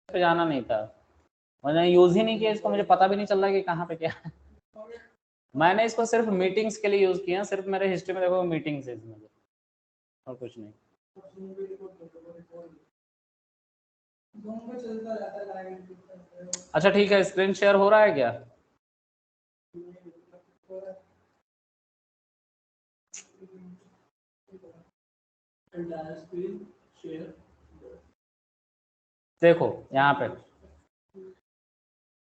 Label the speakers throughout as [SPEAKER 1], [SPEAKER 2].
[SPEAKER 1] पे जाना नहीं था, मैंने यूज ही नहीं किया इसको, मुझे पता भी नहीं चल रहा कि कहाँ पे क्या है। मैंने इसको सिर्फ मीटिंग्स के लिए यूज किया, सिर्फ मेरे हिस्ट्री में देखो मीटिंग्स है इसमें, और कुछ नहीं। अच्छा ठीक है, स्क्रीन शेयर हो रहा है क्या? देखो यहाँ पे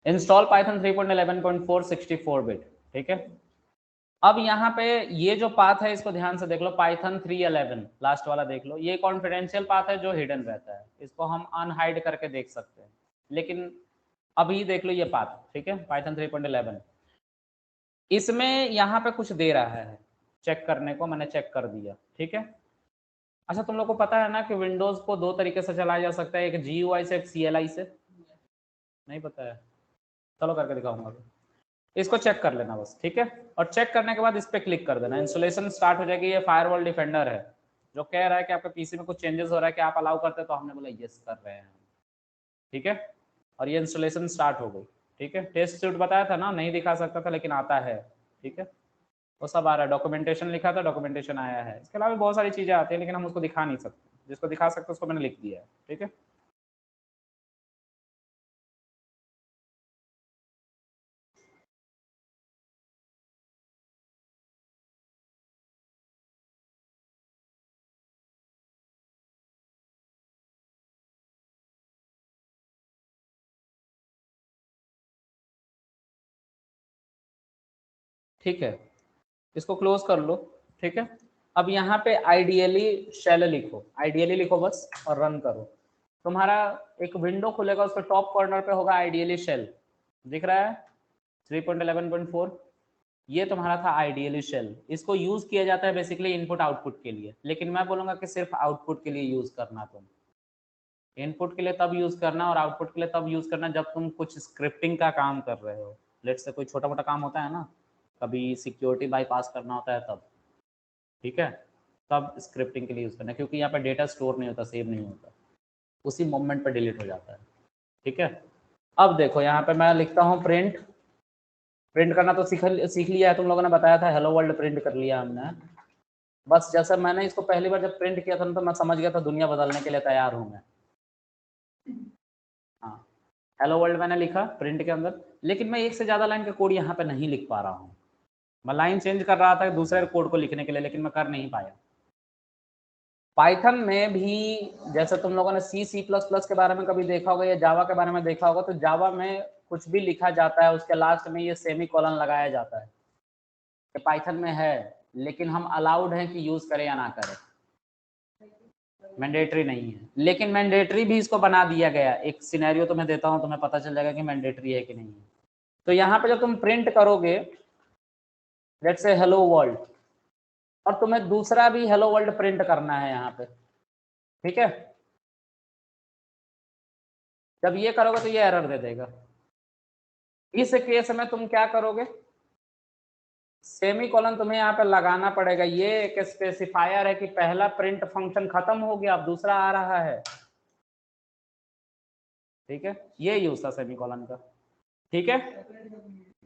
[SPEAKER 1] इंस्टॉल पाइथन 3.11.4 64 बिट, ठीक है। अब यहाँ पे ये जो पाथ है इसको ध्यान से देख लो, पाइथन 3.11 लास्ट वाला देख लो, ये कॉन्फिडेंशियल पाथ है जो हिडन रहता है, इसको हम अनहाइड करके देख सकते हैं, लेकिन अभी देख लो ये पाथ, ठीक है, पाइथन 3.11 इसमें यहाँ पे कुछ दे रहा है चेक करने को, मैंने चेक कर दिया, ठीक है। अच्छा तुम लोग को पता है ना कि विंडोज को दो तरीके से चलाया जा सकता है, एक GUI से, एक CLI से, नहीं पता है? चलो करके दिखाऊंगा, इसको चेक कर लेना बस, ठीक है। और चेक करने के बाद इस पर क्लिक कर देना, इंस्टॉलेशन स्टार्ट हो जाएगी। ये फायरवॉल डिफेंडर है जो कह रहा है कि आपके पीसी में कुछ चेंजेस हो रहा है, कि आप अलाउ करते हैं, तो हमने बोला यस कर रहे हैं, ठीक है। और ये इंस्टॉलेशन स्टार्ट हो गई, ठीक है। टेस्ट सूट बताया था ना, नहीं दिखा सकता था लेकिन आता है, ठीक है, वो सब आ रहा है। डॉक्यूमेंटेशन लिखा था, डॉक्यूमेंटेशन आया है। इसके अलावा बहुत सारी चीजें आती है लेकिन हम उसको दिखा नहीं सकते, जिसको दिखा सकते उसको मैंने लिख दिया है, ठीक है। ठीक है, इसको क्लोज कर लो, ठीक है। अब यहाँ पे आइडियली शेल लिखो, आइडियली लिखो बस, और रन करो। तुम्हारा एक विंडो खुलेगा, उसके टॉप कॉर्नर पे होगा आइडियली शेल, दिख रहा है 3.11.4, ये तुम्हारा था आइडियली शेल। इसको यूज किया जाता है बेसिकली इनपुट आउटपुट के लिए, लेकिन मैं बोलूंगा कि सिर्फ आउटपुट के लिए यूज करना, तुम इनपुट के लिए तब यूज करना और आउटपुट के लिए तब यूज करना जब तुम कुछ स्क्रिप्टिंग का काम कर रहे हो। लेट से कोई छोटा मोटा काम होता है ना, कभी सिक्योरिटी बाईपास करना होता है तब, ठीक है, तब स्क्रिप्टिंग के लिए यूज करना, क्योंकि यहाँ पे डेटा स्टोर नहीं होता, सेव नहीं होता, उसी मोमेंट पे डिलीट हो जाता है, ठीक है। अब देखो यहाँ पे मैं लिखता हूँ प्रिंट, प्रिंट करना तो सीख लिया है तुम लोगों ने, बताया था हेलो वर्ल्ड प्रिंट कर लिया हमने। बस जैसे मैंने इसको पहली बार जब प्रिंट किया था ना, तो मैं समझ गया था दुनिया बदलने के लिए तैयार हूँ मैं। हाँ, हेलो वर्ल्ड मैंने लिखा प्रिंट के अंदर, लेकिन मैं एक से ज़्यादा लाइन का कोड यहाँ पे नहीं लिख पा रहा हूँ। मैं लाइन चेंज कर रहा था दूसरे कोड को लिखने के लिए, लेकिन मैं कर नहीं पाया। पाइथन में भी जैसे तुम लोगों ने C++ के बारे में कभी देखा होगा या जावा के बारे में देखा होगा, तो जावा में कुछ भी लिखा जाता है उसके लास्ट में ये सेमी कॉलन लगाया जाता है, कि पाइथन में है लेकिन हम अलाउड हैं कि यूज करें या ना करें, मैंडेटरी नहीं है। लेकिन मैंडेटरी भी इसको बना दिया गया, एक सिनेरियो तुम्हें देता हूं, तुम्हें पता चल जाएगा कि मैंडेटरी है कि नहीं है। तो यहाँ पे जब तुम प्रिंट करोगे लेट्स से हेलो वर्ल्ड, और तुम्हें दूसरा भी हेलो वर्ल्ड प्रिंट करना है यहाँ पे, ठीक है, जब ये करोगे तो ये एरर दे देगा। इस केस में तुम क्या करोगे, सेमी कॉलन तुम्हें यहाँ पे लगाना पड़ेगा। ये एक स्पेसिफायर है कि पहला प्रिंट फंक्शन खत्म हो गया, अब दूसरा आ रहा है, ठीक है, ये यूज था सेमी कॉलन का, ठीक है,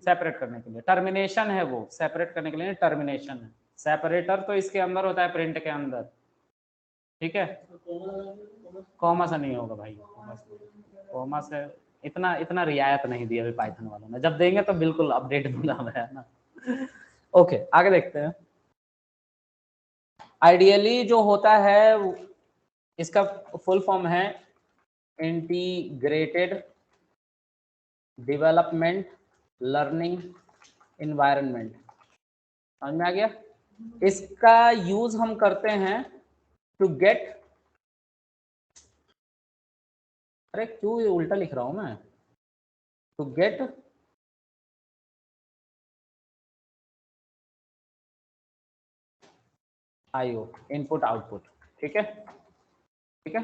[SPEAKER 1] सेपरेट करने के लिए। टर्मिनेशन है वो, सेपरेट करने के लिए टर्मिनेशन है। सेपरेटर तो इसके अंदर होता है प्रिंट के अंदर, ठीक है, कॉमा से नहीं होगा भाई, कॉमा से इतना इतना रियायत नहीं दिया अभी पाइथन वालों ने, जब देंगे तो बिल्कुल अपडेट दूंगा मैं, है ना। ओके आगे देखते हैं। आइडियली जो होता है इसका फुल फॉर्म है इंटीग्रेटेड डेवलपमेंट लर्निंग इन्वायरमेंट, समझ में आ गया। इसका यूज हम करते हैं टू गेट, अरे क्यों ये उल्टा लिख रहा हूं मैं, to get IO input output, ठीक है, ठीक है।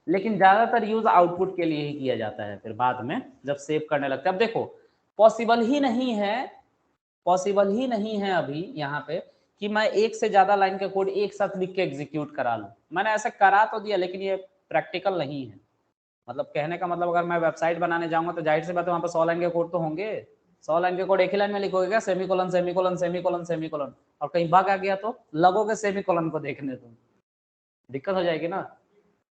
[SPEAKER 1] लेकिन ज्यादातर यूज आउटपुट के लिए ही किया जाता है, फिर बाद में जब सेव करने लगते हैं। अब देखो पॉसिबल ही नहीं है, पॉसिबल ही नहीं है अभी यहाँ पे कि मैं एक से ज्यादा लाइन का कोड एक साथ लिख के एग्जीक्यूट करा लूं। मैंने ऐसा करा तो दिया लेकिन ये प्रैक्टिकल नहीं है, मतलब कहने का मतलब अगर मैं वेबसाइट बनाने जाऊंगा तो जाहिर सी बात है वहाँ पर 100 लाइन के कोड तो होंगे। 100 लाइन के कोड एक ही लाइन में लिखोगे क्या? सेमीकोलन सेमीकोलन सेमीकोलन सेमीकोलन, और कहीं बग आ गया तो लगोगे सेमीकोलन को देखने, तुम दिक्कत हो जाएगी ना।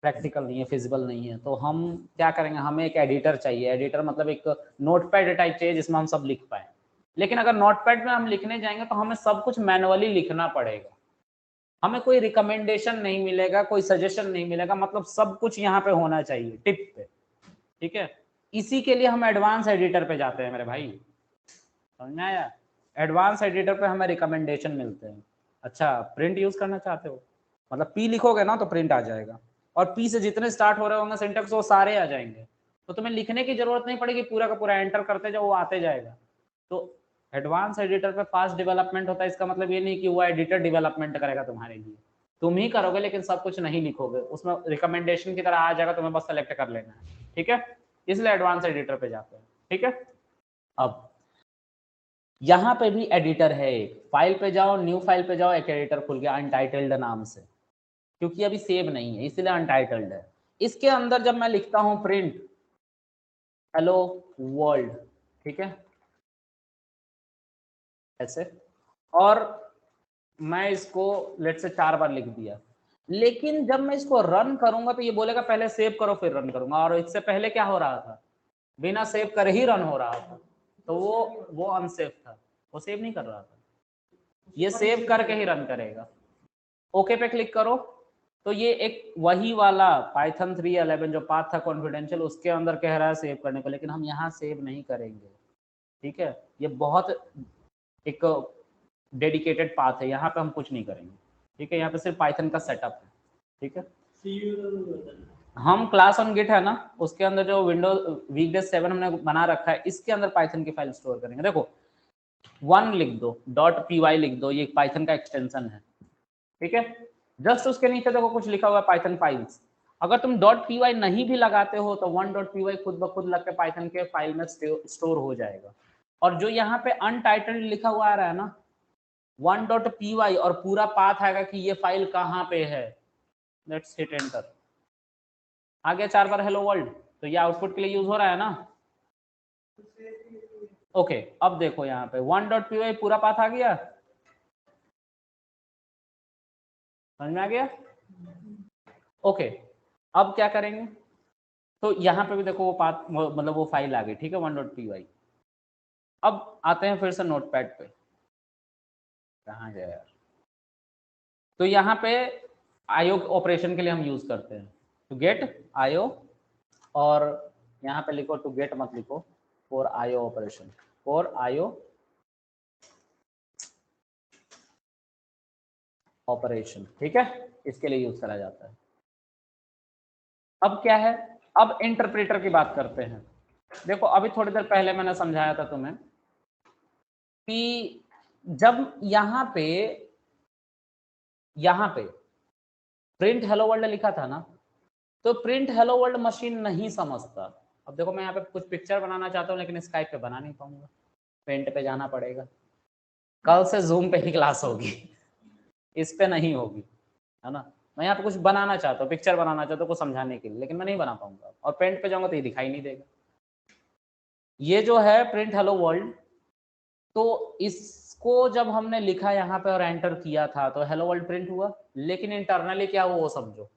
[SPEAKER 1] प्रैक्टिकल नहीं है, फिजिबल नहीं है। तो हम क्या करेंगे, हमें एक एडिटर चाहिए। एडिटर मतलब एक नोटपैड टाइप चाहिए जिसमें हम सब लिख पाए। लेकिन अगर नोटपैड में हम लिखने जाएंगे तो हमें सब कुछ मैनुअली लिखना पड़ेगा, हमें कोई रिकमेंडेशन नहीं मिलेगा, कोई सजेशन नहीं मिलेगा, मतलब सब कुछ यहाँ पे होना चाहिए टिप पे, ठीक है। इसी के लिए हम एडवांस एडिटर पे जाते हैं मेरे भाई, समझ में आया? एडवांस एडिटर पे हमें रिकमेंडेशन मिलते हैं। अच्छा, प्रिंट यूज करना चाहते हो, मतलब पी लिखोगे ना तो प्रिंट आ जाएगा, और पी से जितने स्टार्ट हो रहे होंगे सिंटेक्स वो सारे आ जाएंगे, तो तुम्हें लिखने की जरूरत नहीं पड़ेगी, पूरा का पूरा एंटर करते जाओ वो आते जाएगा। तो एडवांस एडिटर पे फास्ट डेवलपमेंट होता है, इसका मतलब ये नहीं कि वो एडिटर डेवलपमेंट करेगा तुम्हारे लिए, तुम ही करोगे लेकिन सब कुछ नहीं लिखोगे, उसमें रिकमेंडेशन की तरह आ जाएगा, तुम्हें बस सेलेक्ट कर लेना है, ठीक है। इसलिए एडवांस एडिटर पे जाते हैं, ठीक है। अब यहाँ पे भी एडिटर है, एक फाइल पे जाओ, न्यू फाइल पे जाओ, एक एडिटर खुल गया अनटाइटल्ड नाम से, क्योंकि अभी सेव नहीं है इसलिए अनटाइटल्ड है। इसके अंदर जब मैं लिखता हूं प्रिंट हेलो वर्ल्ड, ठीक है, ऐसे, और मैं इसको लेट से 4 बार लिख दिया, लेकिन जब मैं इसको रन करूंगा तो ये बोलेगा पहले सेव करो फिर रन करूंगा, और इससे पहले क्या हो रहा था, बिना सेव करे ही रन हो रहा था, तो वो अनसेफ था, वो सेव नहीं कर रहा था, ये सेव करके ही रन करेगा। ओके पे क्लिक करो तो ये एक वही वाला पाइथन 3.11 जो पाथ था कॉन्फिडेंशियल, उसके अंदर कह रहा है सेव करने को, लेकिन हम यहाँ सेव नहीं करेंगे, ठीक है। ये बहुत एक डेडिकेटेड पाथ है, यहाँ पे हम कुछ नहीं करेंगे, ठीक है। यहाँ पे सिर्फ पाइथन का सेटअप है, ठीक है। हम क्लास ऑन गिट है ना, उसके अंदर जो विंडोज वीकडेज 7 हमने बना रखा है, इसके अंदर पाइथन की फाइल स्टोर करेंगे। देखो 1 लिख दो, .py लिख दो, ये पाइथन का एक्सटेंशन है, ठीक है। जस्ट उसके नीचे देखो कुछ लिखा हुआ है पाइथन फाइल्स, अगर तुम .py नहीं भी लगाते हो तो 1.py खुद ब खुद लग के पाइथन के फाइल में स्टोर हो जाएगा। और जो यहाँ पे अनटाइटल्ड लिखा हुआ आ रहा है ना 1.py, और पूरा पाथ आएगा कि ये फाइल कहाँ पे है, लेट्स हिट एंटर, आ गया 4 बार हेलो वर्ल्ड, तो ये आउटपुट के लिए यूज हो रहा है ना। ओके, अब देखो यहाँ पे 1.py पूरा पाथ आ गया, समझ में आ गया? ओके, अब क्या करेंगे, तो यहाँ पे भी देखो वो पाथ मतलब वो फाइल आ गई, ठीक है 1.py। अब आते हैं फिर से नोटपैड पे, कहाँ गया यार, तो यहाँ पे आईओ ऑपरेशन के लिए हम यूज करते हैं टू गेट आईओ, और यहाँ पे लिखो टू गेट मत लिखो, for IO operation, for IO operation, ठीक है, इसके लिए यूज करा जाता है। अब क्या है, अब इंटरप्रेटर की बात करते हैं। देखो अभी थोड़ी देर पहले मैंने समझाया था तुम्हें कि जब यहाँ पे प्रिंट हेलो वर्ल्ड लिखा था ना, तो प्रिंट हेलो वर्ल्ड मशीन नहीं समझता। अब देखो मैं यहाँ पे कुछ पिक्चर बनाना चाहता हूँ लेकिन स्काइप पे बना नहीं पाऊंगा, पेंट पे जाना पड़ेगा, कल से जूम पे ही क्लास होगी, इस पे नहीं होगी, है ना। मैं यहाँ पे कुछ बनाना चाहता हूँ, पिक्चर बनाना चाहता हूँ कुछ समझाने के लिए, लेकिन मैं नहीं बना पाऊंगा, और पेंट पे जाऊंगा तो ये दिखाई नहीं देगा। ये जो है प्रिंट हेलो वर्ल्ड, तो इसको जब हमने लिखा यहाँ पे और एंटर किया था तो हेलो वर्ल्ड प्रिंट हुआ, लेकिन इंटरनली क्या हुआ वो समझो,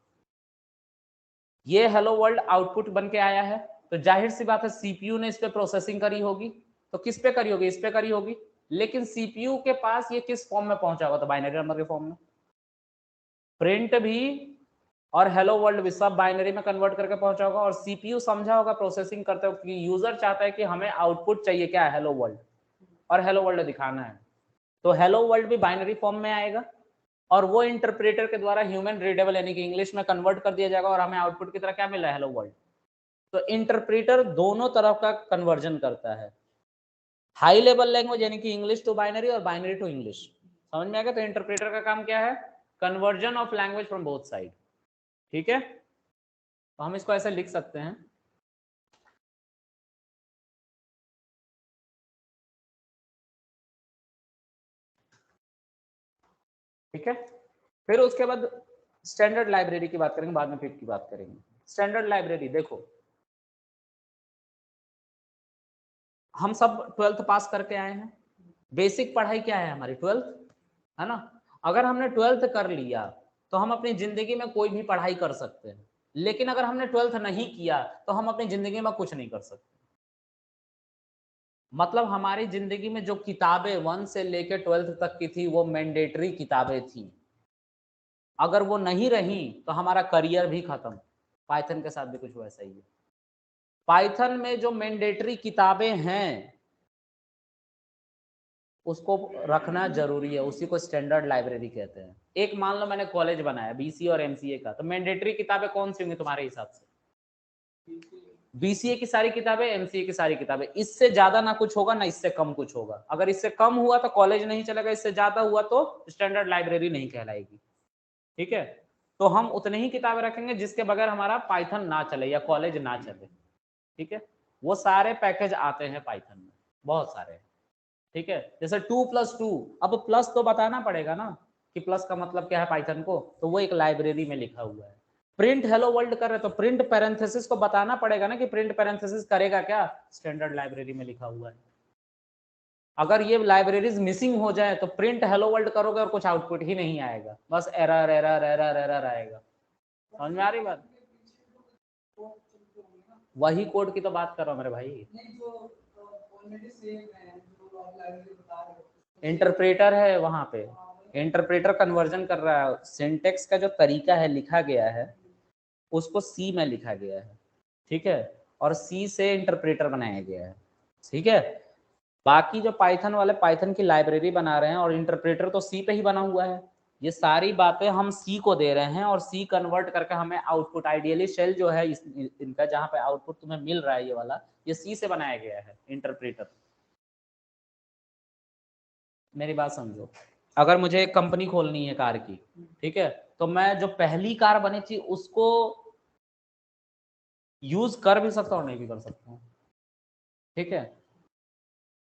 [SPEAKER 1] ये हेलो वर्ल्ड आउटपुट बन के आया है, तो जाहिर सी बात है सीपीयू ने इस पे प्रोसेसिंग करी होगी, तो किस पे करी होगी, इस पे करी होगी, लेकिन सीपीयू के पास ये किस फॉर्म में पहुंचा होगा, तो बाइनरी नंबर के फॉर्म में। प्रिंट भी और हेलो वर्ल्ड भी सब बाइनरी में कन्वर्ट करके पहुंचा होगा, और सीपीयू समझा होगा प्रोसेसिंग करते हो कि यूजर चाहता है कि हमें आउटपुट चाहिए क्या है, हेलो वर्ल्ड, और हेलो वर्ल्ड दिखाना है, तो हेलो वर्ल्ड भी बाइनरी फॉर्म में आएगा, और वो इंटरप्रेटर के द्वारा ह्यूमन रीडेबल यानी कि इंग्लिश में कन्वर्ट कर दिया जाएगा, और हमें आउटपुट की तरह क्या मिल रहा है, हेलो वर्ल्ड। तो इंटरप्रेटर दोनों तरफ का कन्वर्जन करता है, हाई लेवल लैंग्वेज यानी कि इंग्लिश टू बाइनरी और बाइनरी टू इंग्लिश, समझ में आ गया? तो इंटरप्रेटर का काम क्या है, conversion of language from both side, ठीक है। तो हम इसको ऐसे लिख सकते हैं, ठीक है। फिर उसके बाद स्टैंडर्ड लाइब्रेरी की बात करेंगे, बाद में फिट की बात करेंगे। स्टैंडर्ड लाइब्रेरी देखो हम सब 12th पास करके आए हैं, बेसिक पढ़ाई क्या है हमारी 12th, है ना। अगर हमने 12th कर लिया तो हम अपनी जिंदगी में कोई भी पढ़ाई कर सकते हैं, लेकिन अगर हमने 12th नहीं किया तो हम अपनी जिंदगी में कुछ नहीं कर सकते। मतलब हमारी जिंदगी में जो किताबें 1 से लेकर 12th तक की थी वो मैंडेटरी किताबें थी, अगर वो नहीं रही तो हमारा करियर भी खत्म। पाइथन के साथ भी कुछ वैसा ही है। पाइथन में जो मैंडेटरी किताबें हैं उसको रखना जरूरी है, उसी को स्टैंडर्ड लाइब्रेरी कहते हैं। एक मान लो मैंने कॉलेज बनाया बीसीए और एमसीए का, तो मैंडेटरी किताबें कौन सी होंगी तुम्हारे हिसाब से? बीसीए की सारी किताबें, एमसीए की सारी किताबें। इससे ज्यादा ना कुछ होगा ना इससे कम कुछ होगा। अगर इससे कम हुआ तो कॉलेज नहीं चलेगा, इससे ज्यादा हुआ तो स्टैंडर्ड लाइब्रेरी नहीं कहलाएगी। ठीक है, तो हम उतने ही किताबें रखेंगे जिसके बगैर हमारा पाइथन ना चले या कॉलेज ना चले। ठीक है, वो सारे पैकेज आते हैं पाइथन में, बहुत सारे। ठीक है, जैसे 2+2, अब प्लस तो बताना पड़ेगा ना कि प्लस का मतलब क्या है पाइथन को, तो वो एक लाइब्रेरी में लिखा हुआ है। प्रिंट हेलो वर्ल्ड कर रहे तो प्रिंट पैरेंथेसिस को बताना पड़ेगा ना कि प्रिंट पैरेंथेसिस करेगा क्या, स्टैंडर्ड लाइब्रेरी में लिखा हुआ है। अगर ये लाइब्रेरीज मिसिंग हो जाए तो प्रिंट हेलो वर्ल्ड करोगे और कुछ आउटपुट ही नहीं आएगा, बस एरर एरर एरर एरर आएगा। समझ में आ रही बात? वही कोड की तो बात कर रहा हूँ मेरे भाई। इंटरप्रेटर है वहां पे, इंटरप्रेटर कन्वर्जन कर रहा है। सिंटेक्स का जो तरीका है लिखा गया है उसको सी में लिखा गया है। ठीक है, और सी से इंटरप्रेटर बनाया गया है। ठीक है, बाकी जो पाइथन वाले पाइथन की लाइब्रेरी बना रहे हैं और इंटरप्रेटर तो सी पे ही बना हुआ है। ये सारी बातें हम सी को दे रहे हैं और सी कन्वर्ट करके हमें आउटपुट, आइडियली शेल जो है इनका जहाँ पे आउटपुट तुम्हें मिल रहा है ये वाला, ये सी से बनाया गया है इंटरप्रेटर। मेरी बात समझो, अगर मुझे एक कंपनी खोलनी है कार की, ठीक है, तो मैं जो पहली कार बनी थी उसको यूज कर भी सकता हूँ, नहीं भी कर सकता हूँ। ठीक है,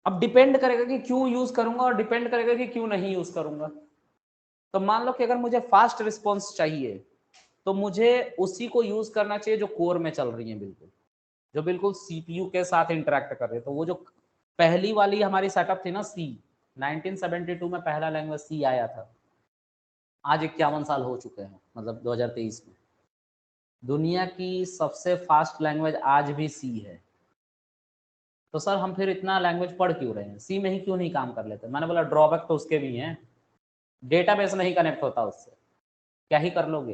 [SPEAKER 1] अब डिपेंड करेगा कि क्यों यूज करूंगा और डिपेंड करेगा कि क्यों नहीं यूज करूंगा। तो मान लो कि अगर मुझे फास्ट रिस्पॉन्स चाहिए तो मुझे उसी को यूज करना चाहिए जो कोर में चल रही है, बिल्कुल जो बिल्कुल सीपीयू के साथ इंटरेक्ट कर रही है। तो वो जो पहली वाली हमारी सेटअप थी ना सी, 1972 में पहला लैंग्वेज सी आया था। आज 51 साल हो चुके हैं, मतलब 2023 में। दुनिया की सबसे फास्ट लैंग्वेज आज भी सी है। तो सर हम फिर इतना लैंग्वेज पढ़ क्यों रहे हैं, सी में ही क्यों नहीं काम कर लेते? मैंने बोला ड्रॉबैक तो उसके भी हैं, डेटाबेस नहीं कनेक्ट होता उससे, क्या ही कर लोगे।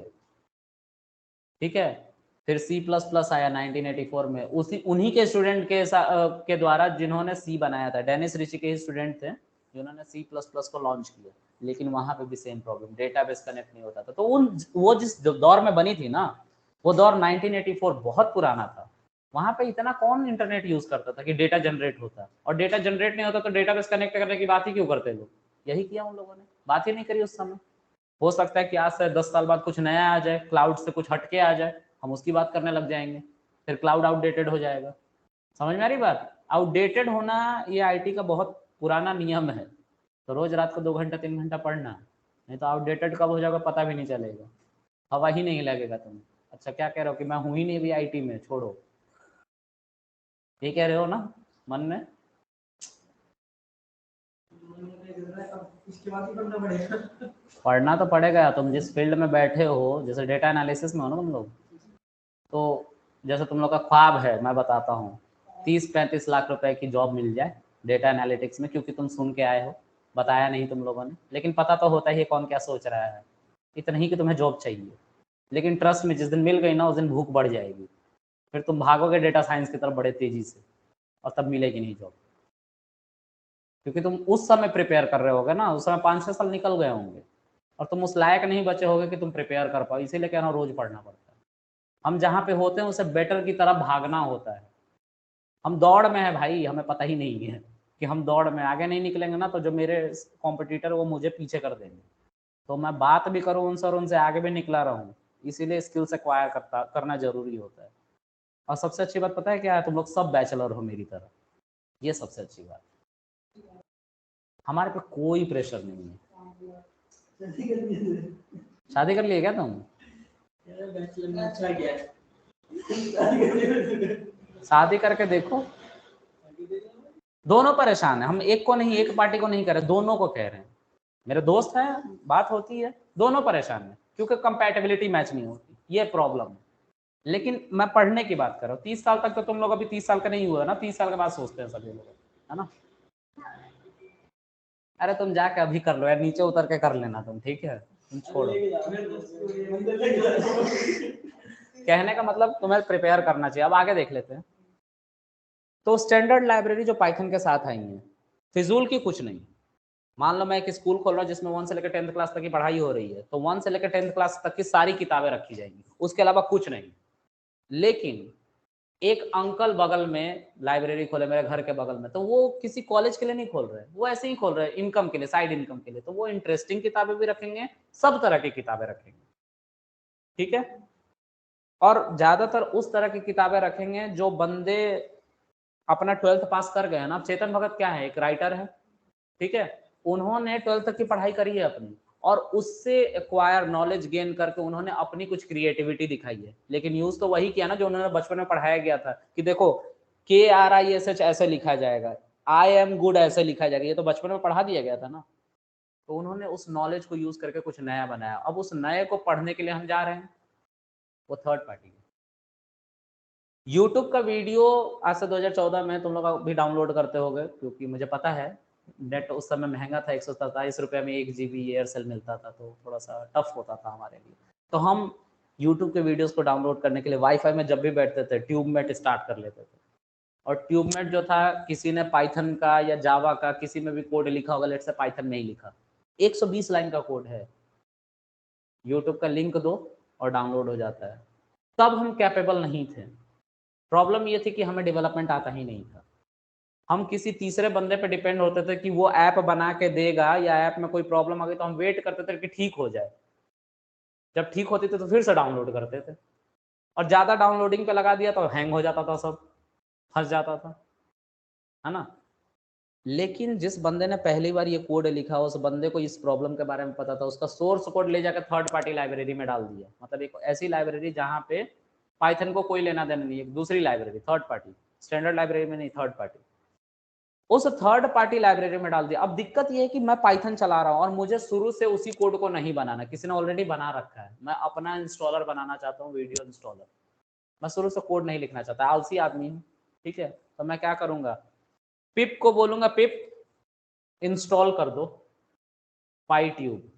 [SPEAKER 1] ठीक है, फिर सी प्लस प्लस आया 1984 में, उसी उन्हीं के स्टूडेंट के द्वारा जिन्होंने सी बनाया था। डेनिस रिची के ही स्टूडेंट थे जिन्होंने सी प्लस प्लस को लॉन्च किया। लेकिन वहां पे भी सेम प्रॉब्लम, डेटाबेस कनेक्ट नहीं होता था। तो वो जिस दौर में बनी थी ना, वो दौर 1984 बहुत पुराना था। वहां पे इतना कौन इंटरनेट यूज करता था कि डेटा जनरेट होता, और डेटा जनरेट नहीं होता तो डेटाबेस कनेक्ट करने की बात ही क्यों करते लोग? यही किया उन लोगों ने, बात ही नहीं करी उस समय। हो सकता है कि आज से 10 साल बाद कुछ नया आ जाए, क्लाउड से कुछ हटके आ जाए, हम उसकी बात करने लग जाएंगे, फिर क्लाउड आउटडेटेड हो जाएगा। समझ में आ रही बात? आउटडेटेड होना ये आईटी का बहुत पुराना नियम है। तो रोज रात को 2 घंटा 3 घंटा पढ़ना, नहीं तो आउटडेटेड कब हो जाएगा पता भी नहीं चलेगा, हवा ही नहीं लगेगा तुम्हें। अच्छा क्या कह रहे हो कि मैं हूं ही नहीं भी आईटी में, छोड़ो, ये कह रहे हो ना मन में? पढ़ना तो पड़ेगा। तुम जिस फील्ड में बैठे हो, जैसे डेटा एनालिसिस में हो ना तुम लोग, तो जैसे तुम लोग का ख्वाब है, मैं बताता हूँ, 30-35 लाख रुपए की जॉब मिल जाए डेटा एनालिटिक्स में, क्योंकि तुम सुन के आए हो, बताया नहीं तुम लोगों ने, लेकिन पता तो होता ही है कौन क्या सोच रहा है। इतना ही कि तुम्हें जॉब चाहिए, लेकिन ट्रस्ट में जिस दिन मिल गई ना उस दिन भूख बढ़ जाएगी, फिर तुम भागोगे डेटा साइंस की तरफ बड़े तेजी से, और तब मिलेगी नहीं जॉब। क्योंकि तुम उस समय प्रिपेयर कर रहे होगे ना, उस समय 5-6 साल निकल गए होंगे और तुम उस लायक नहीं बचे होगे कि तुम प्रिपेयर कर पाओ। इसीलिए कह रहा हूँ रोज पढ़ना पड़ता है। हम जहाँ पे होते हैं उसे बेटर की तरफ भागना होता है। हम दौड़ में है भाई, हमें पता ही नहीं है कि हम दौड़ में आगे नहीं निकलेंगे ना तो जो मेरे कॉम्पिटिटर वो मुझे पीछे कर देंगे। तो मैं बात भी करूँ उनसे और उनसे आगे भी निकला रहूँ, इसीलिए स्किल्स एक्वायर करना जरूरी होता है। और सबसे अच्छी बात पता है क्या है? तुम लोग सब बैचलर हो मेरी तरह, ये सबसे अच्छी बात। हमारे पे कोई प्रेशर नहीं है। शादी कर लिए क्या तुम? शादी करके देखो, दोनों परेशान है, हम एक को नहीं, एक पार्टी को नहीं कह रहे, दोनों को कह रहे हैं। मेरे दोस्त हैं, बात होती है, दोनों परेशान है क्योंकि कंपैटिबिलिटी मैच नहीं होती, ये प्रॉब्लम है। लेकिन मैं पढ़ने की बात कर रहा हूँ, 30 साल तक तो तुम लोग अभी 30 साल का नहीं हुआ ना, 30 साल के बाद सोचते हैं सभी लोग, है ना। अरे तुम जाके अभी कर लो यार, नीचे उतर के कर लेना तुम, ठीक है, तुम छोड़ो। कहने का मतलब तुम्हें प्रिपेयर करना चाहिए। अब आगे देख लेते हैं। तो स्टैंडर्ड लाइब्रेरी जो पाइथन के साथ आई है, फिजूल की कुछ नहीं। मान लो मैं एक स्कूल खोल रहा हूँ जिसमें 1 से लेकर 10th क्लास तक की पढ़ाई हो रही है, तो 1 से लेकर 10th क्लास तक की सारी किताबें रखी जाएंगी, उसके अलावा कुछ नहीं। लेकिन एक अंकल बगल में लाइब्रेरी खोले मेरे घर के बगल में, तो वो किसी कॉलेज के लिए नहीं खोल रहे, वो ऐसे ही खोल रहे हैं इनकम के लिए, साइड इनकम के लिए। तो वो इंटरेस्टिंग किताबें भी रखेंगे, सब तरह की किताबें रखेंगे, ठीक है। और ज्यादातर उस तरह की किताबें रखेंगे जो बंदे अपना 12th पास कर गए हैं ना। चेतन भगत क्या है, एक राइटर है, ठीक है। उन्होंने 12th तक की पढ़ाई करी है अपनी, और उससे एक्वायर नॉलेज गेन करके उन्होंने अपनी कुछ क्रिएटिविटी दिखाई है। लेकिन यूज तो वही किया ना जो उन्होंने बचपन में पढ़ाया गया था कि देखो KRISH ऐसे लिखा जाएगा, I am good ऐसे लिखा जाएगा, ये तो बचपन में पढ़ा दिया गया था ना। तो उन्होंने उस नॉलेज को यूज करके कुछ नया बनाया। अब उस नए को पढ़ने के लिए हम जा रहे हैं, वो थर्ड पार्टी है। यूट्यूब का वीडियो आज से 2014 में तुम लोग भी डाउनलोड करते होगे, क्योंकि मुझे पता है नेट उस समय महंगा था, 147 रुपये में 1 GB एयरसेल मिलता था, तो थोड़ा सा टफ होता था हमारे लिए। तो हम यूट्यूब के वीडियोस को डाउनलोड करने के लिए वाईफाई में जब भी बैठते थे ट्यूबमेट स्टार्ट कर लेते थे। और ट्यूबमेट जो था, किसी ने पाइथन का या जावा का किसी में भी कोड लिखा होगा, लेट से पाइथन नहीं लिखा, 120 लाइन का कोड है, यूट्यूब का लिंक दो और डाउनलोड हो जाता है। तब हम कैपेबल नहीं थे। प्रॉब्लम ये थी कि हमें डेवलपमेंट आता ही नहीं था। हम किसी तीसरे बंदे पे डिपेंड होते थे कि वो ऐप बना के देगा, या ऐप में कोई प्रॉब्लम आ गई तो हम वेट करते थे कि ठीक हो जाए। जब ठीक होती थी तो फिर से डाउनलोड करते थे, और ज्यादा डाउनलोडिंग पे लगा दिया तो हैंग हो जाता था, सब फंस जाता था, है ना। लेकिन जिस बंदे ने पहली बार ये कोड लिखा, उस बंदे को इस प्रॉब्लम के बारे में पता था, उसका सोर्स कोड ले जाकर थर्ड पार्टी लाइब्रेरी में डाल दिया। मतलब एक ऐसी लाइब्रेरी जहां पे पाइथन को कोई लेना देना नहीं, एक दूसरी library, third party, standard library में नहीं, थर्ड पार्टी, उस थर्ड पार्टी लाइब्रेरी में डाल दिया। अब दिक्कत यह है कि मैं पाइथन चला रहा हूं और मुझे शुरू से उसी कोड को नहीं बनाना, किसी ने ऑलरेडी बना रखा है, मैं अपना इंस्टॉलर बनाना चाहता हूँ, वीडियो इंस्टॉलर। मैं शुरू से कोड नहीं लिखना चाहता, आलसी आदमी हूँ, ठीक है। तो मैं क्या करूंगा, पिप को बोलूंगा पिप इंस्टॉल कर दो पाईट्यूब,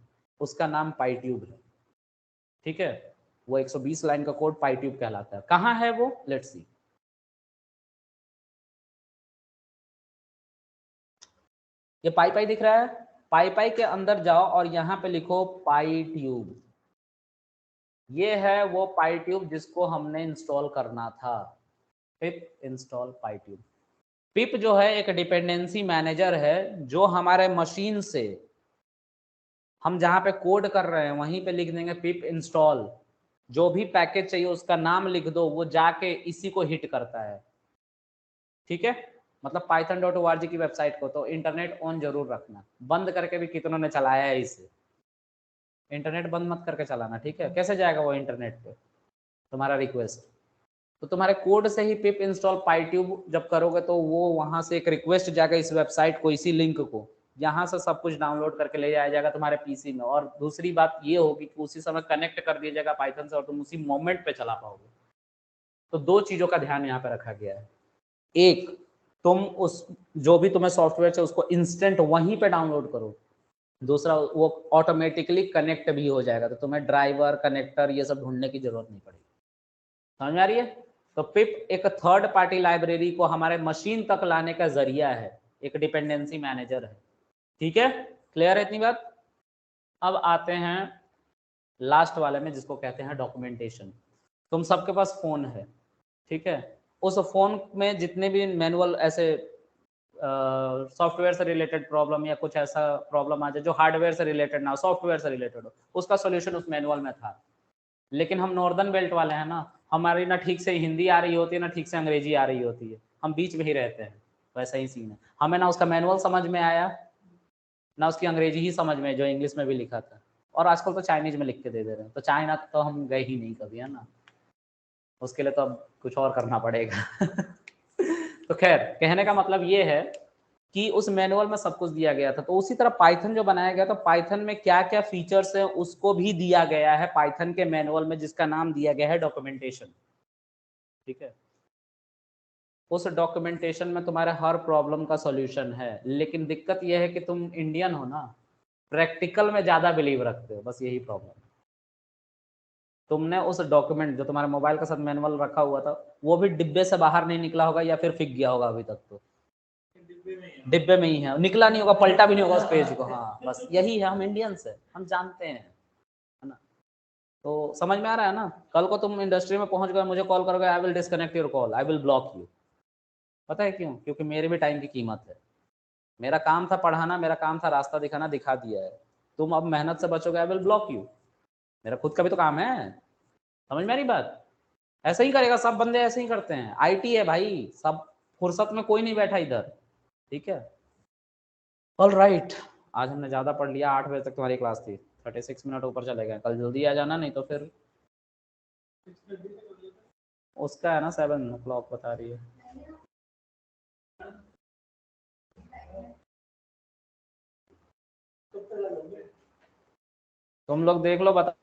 [SPEAKER 1] उसका नाम पाईट्यूब है, ठीक है। वो 120 लाइन का कोड पाईट्यूब कहलाता है। कहाँ है वो, लेट्स सी। ये पाई पाई दिख रहा है, पाई पाई के अंदर जाओ और यहाँ पे लिखो पाईट्यूब। ये है वो पाईट्यूब जिसको हमने इंस्टॉल करना था। पिप इंस्टॉल पाईट्यूब। पिप जो है एक डिपेंडेंसी मैनेजर है, जो हमारे मशीन से हम जहां पे कोड कर रहे हैं वहीं पे लिख देंगे पिप इंस्टॉल, जो भी पैकेज चाहिए उसका नाम लिख दो, वो जाके इसी को हिट करता है, ठीक है। मतलब python.org की वेबसाइट को तो इंटरनेट ऑन जरूर रखना, बंद करके भी कितनों ने चलाया है इसे। इंटरनेट बंद मत करके चलाना, ठीक है। कैसे जाएगा वो इंटरनेट पे तुम्हारा रिक्वेस्ट। तो तुम्हारे कोड से ही पिप इंस्टॉल पाईट्यूब जब करोगे तो वो वहां से एक रिक्वेस्ट जाएगा इस वेबसाइट को, इसी लिंक को, यहाँ से सब कुछ डाउनलोड करके ले जाया जाएगा तुम्हारे पीसी में। और दूसरी बात ये होगी कि उसी समय कनेक्ट कर दिया जाएगा पाइथन से और तुम उसी मोमेंट पे चला पाओगे। तो दो चीजों का ध्यान यहाँ पे रखा गया है। एक, तुम उस जो भी तुम्हें सॉफ्टवेयर है उसको इंस्टेंट वहीं पे डाउनलोड करो। दूसरा, वो ऑटोमेटिकली कनेक्ट भी हो जाएगा, तो तुम्हें ड्राइवर कनेक्टर ये सब ढूंढने की जरूरत नहीं पड़ेगी। समझ में आ रही है। तो पिप एक थर्ड पार्टी लाइब्रेरी को हमारे मशीन तक लाने का जरिया है, एक डिपेंडेंसी मैनेजर है, ठीक है। क्लियर है इतनी बात। अब आते हैं लास्ट वाले में जिसको कहते हैं डॉक्यूमेंटेशन। तुम सबके पास फोन है, ठीक है। उस फोन में जितने भी मैनुअल ऐसे सॉफ्टवेयर से रिलेटेड प्रॉब्लम या कुछ ऐसा प्रॉब्लम आ जाए जो हार्डवेयर से रिलेटेड ना हो, सॉफ्टवेयर से रिलेटेड हो, उसका सोल्यूशन उस मैनुअल में था। लेकिन हम नॉर्दर्न बेल्ट वाले हैं ना, हमारी ना ठीक से हिंदी आ रही होती है ना ठीक से अंग्रेजी आ रही होती है, हम बीच में ही रहते हैं। वैसा ही सीन है, हमें ना उसका मैनुअल समझ में आया ना उसकी अंग्रेजी ही समझ में जो इंग्लिश में भी लिखा था। और आजकल तो चाइनीज में लिख के दे दे रहे हैं, तो चाइना तो हम गए ही नहीं कभी, है ना। उसके लिए तो अब कुछ और करना पड़ेगा। तो खैर, कहने का मतलब ये है कि उस मैनुअल में सब कुछ दिया गया था। तो उसी तरह पाइथन जो बनाया गया, तो पाइथन में क्या क्या फीचर्स है उसको भी दिया गया है पाइथन के मैनुअल में, जिसका नाम दिया गया है डॉक्यूमेंटेशन। ठीक है, उस डॉक्यूमेंटेशन में तुम्हारे हर प्रॉब्लम का सॉल्यूशन है। लेकिन दिक्कत यह है कि तुम इंडियन हो ना, प्रैक्टिकल में ज्यादा बिलीव रखते हो, बस यही प्रॉब्लम। तुमने उस डॉक्यूमेंट जो तुम्हारे मोबाइल के साथ मैनुअल रखा हुआ था, वो भी डिब्बे से बाहर नहीं निकला होगा या फिर फिक गया होगा अभी तक, तो डिब्बे में ही है, निकला नहीं होगा, पलटा भी नहीं होगा उस पेज को। हाँ बस यही है, हम इंडियंस है, हम जानते हैं, है ना। तो समझ में आ रहा है ना। कल को तुम इंडस्ट्री में पहुंच गए, मुझे कॉल करोगे, I will disconnect your call, I will block you. पता है क्यों? क्योंकि मेरे भी टाइम की कीमत है। मेरा काम था पढ़ाना, मेरा काम था रास्ता दिखाना, दिखा दिया है। तुम अब मेहनत से बचोगे, आई विल ब्लॉक यू। मेरा खुद का भी तो काम है। समझ में आ रही बात? ऐसे ही करेगा, सब बंदे ऐसे ही करते हैं। आईटी है भाई, सब फुर्सत में कोई नहीं बैठा इधर। ठीक है, ऑल राइट। आज हमने ज़्यादा पढ़ लिया, 8 बजे तक तुम्हारी क्लास थी, 36 मिनट ऊपर चले गए। कल जल्दी आ जाना, नहीं तो फिर उसका है ना 7 o'clock बता रही है। तुम लोग देख लो, बता